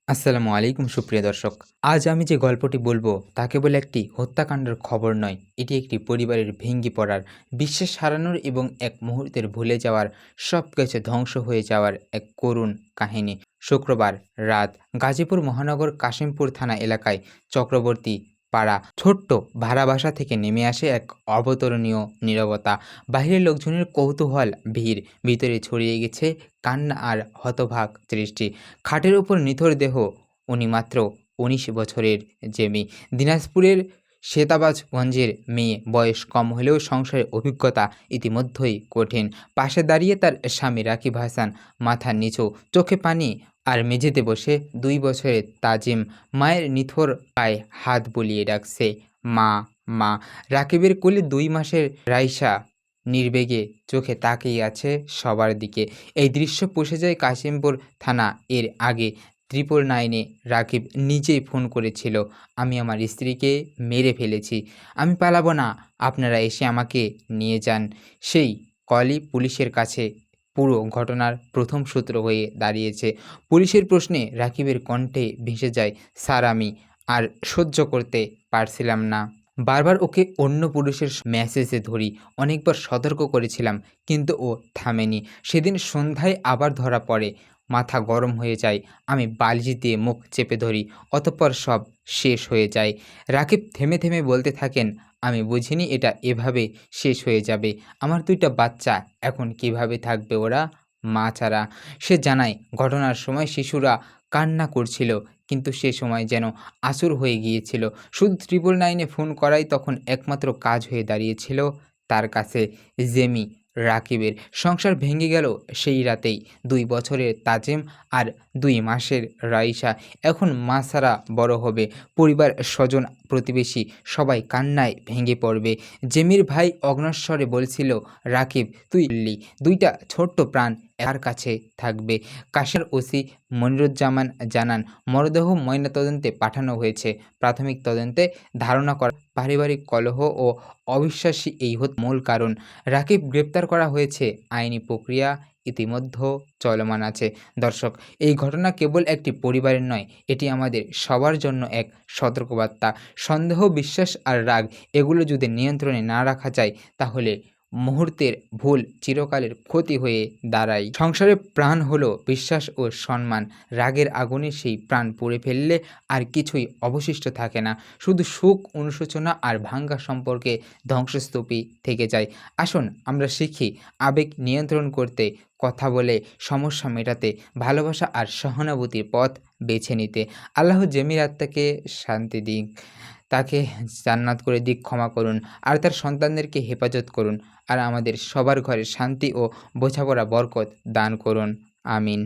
আসসালামু আলাইকুম সুপ্রিয় দর্শক। আজ আমি যে গল্পটি বলবো তা কেবল একটি হত্যাকাণ্ডের খবর নয়। এটি একটি পরিবারের ভেঙে পড়ার, বিশ্বাস হারানোর এবং এক মুহূর্তের ভুলে যাওয়ার, সবকিছু ধ্বংস হয়ে যাওয়ার এক করুণ কাহিনী। শুক্রবার রাত গাজীপুর মহানগর কাশিমপুর থানা এলাকায় চক্রবর্তী পাড়া ছোট্ট ভাড়া বাসা থেকে নেমে আসে এক অবতরণীয় নীরবতা। বাহিরের লোকজনের কৌতূহল, ভিড়, ভিতরে ছড়িয়ে গেছে কান্না আর হতভাগ দৃষ্টি। খাটের ওপর নিথর দেহ, উনি মাত্র ১৯ বছরের জেমি। দিনাজপুরের সেতাবাজগঞ্জের মেয়ে, বয়স কম হলেও সংসারের অভিজ্ঞতা ইতিমধ্যেই কঠিন। পাশে দাঁড়িয়ে তার স্বামী রাকিব হাসান, মাথা নিচু, চোখে পানি, আর মেঝেতে বসে ২ বছরের তাজিম মায়ের নিথর পায়ে হাত বুলিয়ে ডাকছে, মা, মা। রাকিবের কোলে ২ মাসের রাইসা নির্বেগে চোখে তাকিয়ে আছে সবার দিকে। এই দৃশ্য পুষে যায় কাশিমপুর থানা। এর আগে 999-এ রাকিব নিজেই ফোন করেছিল, আমি আমার স্ত্রীকে মেরে ফেলেছি, আমি পালাবো না, আপনারা এসে আমাকে নিয়ে যান। সেই কলই পুলিশের কাছে পুরো ঘটনার প্রথম সূত্র হয়ে দাঁড়িয়েছে। পুলিশের প্রশ্নে রাকিবের কণ্ঠে ভেসে যায়, স্যার, আমি আর সহ্য করতে পারছিলাম না। বারবার ওকে অন্য পুরুষের মেসেজে ধরি, অনেকবার সতর্ক করেছিলাম, কিন্তু ও থামেনি। সেদিন সন্ধ্যায় আবার ধরা পড়ে। মাথা গরম হয়ে যায়, আমি বালিশ দিয়ে মুখ চেপে ধরি, অতঃপর সব শেষ হয়ে যায়। রাকিব থেমে থেমে বলতে থাকেন, আমি বুঝিনি এটা এভাবে শেষ হয়ে যাবে। আমার ২টা বাচ্চা, এখন কিভাবে থাকবে ওরা মা ছাড়া? সে জানায়, ঘটনার সময় শিশুরা কান্না করছিল, কিন্তু সে সময় যেন আসর হয়ে গিয়েছিল। শুধু 999-এ ফোন করাই তখন একমাত্র কাজ হয়ে দাঁড়িয়েছিল তার কাছে। জেমি, রাকিবের সংসার ভেঙে গেল সেই রাতেই। ২ বছরের তাজিম আর ২ মাসের রাইসা এখন মা ছাড়া বড় হবে। পরিবার, স্বজন, প্রতিবেশী সবাই কান্নায় ভেঙে পড়বে। জেমির ভাই অগ্নস্বরে বলছিল, রাকিব, তুই বললি ২টা ছোট্ট প্রাণ কার কাছে থাকবে? কাশের ওসি মনিরুজ্জামান জানান, মরদেহ ময়নাতদন্তে পাঠানো হয়েছে। প্রাথমিক তদন্তে ধারণা করা পারিবারিক কলহ ও অবিশ্বাসই এই মূল কারণ। রাকিব গ্রেপ্তার করা হয়েছে, আইনি প্রক্রিয়া ইতিমধ্যে চলমান আছে। দর্শক, এই ঘটনা কেবল একটি পরিবারের নয়, এটি আমাদের সবার জন্য এক সতর্কবার্তা। সন্দেহ, বিশ্বাস আর রাগ, এগুলো যদি নিয়ন্ত্রণে না রাখা যায়, তাহলে মুহূর্তের ভুল চিরকালের ক্ষতি হয়ে দাঁড়ায়। সংসারের প্রাণ হলো বিশ্বাস ও সম্মান। রাগের আগুনে সেই প্রাণ পুড়ে ফেললে আর কিছুই অবশিষ্ট থাকে না। শুধু সুখ, অনুশোচনা আর ভাঙ্গা সম্পর্কে ধ্বংসস্তূপই থেকে যায়। আসুন আমরা শিখি আবেগ নিয়ন্ত্রণ করতে, কথা বলে সমস্যা মেটাতে, ভালোবাসা আর সহানুভূতির পথ বেছে নিতে। আল্লাহ জেমির আত্মাকে শান্তি দিক, তাকে জান্নাত করে দিক, ক্ষমা করুন, আর তার সন্তানদেরকে হেফাজত করুন, আর আমাদের সবার ঘরে শান্তি ও বোঝাপড়া বরকত দান করুন। আমিন।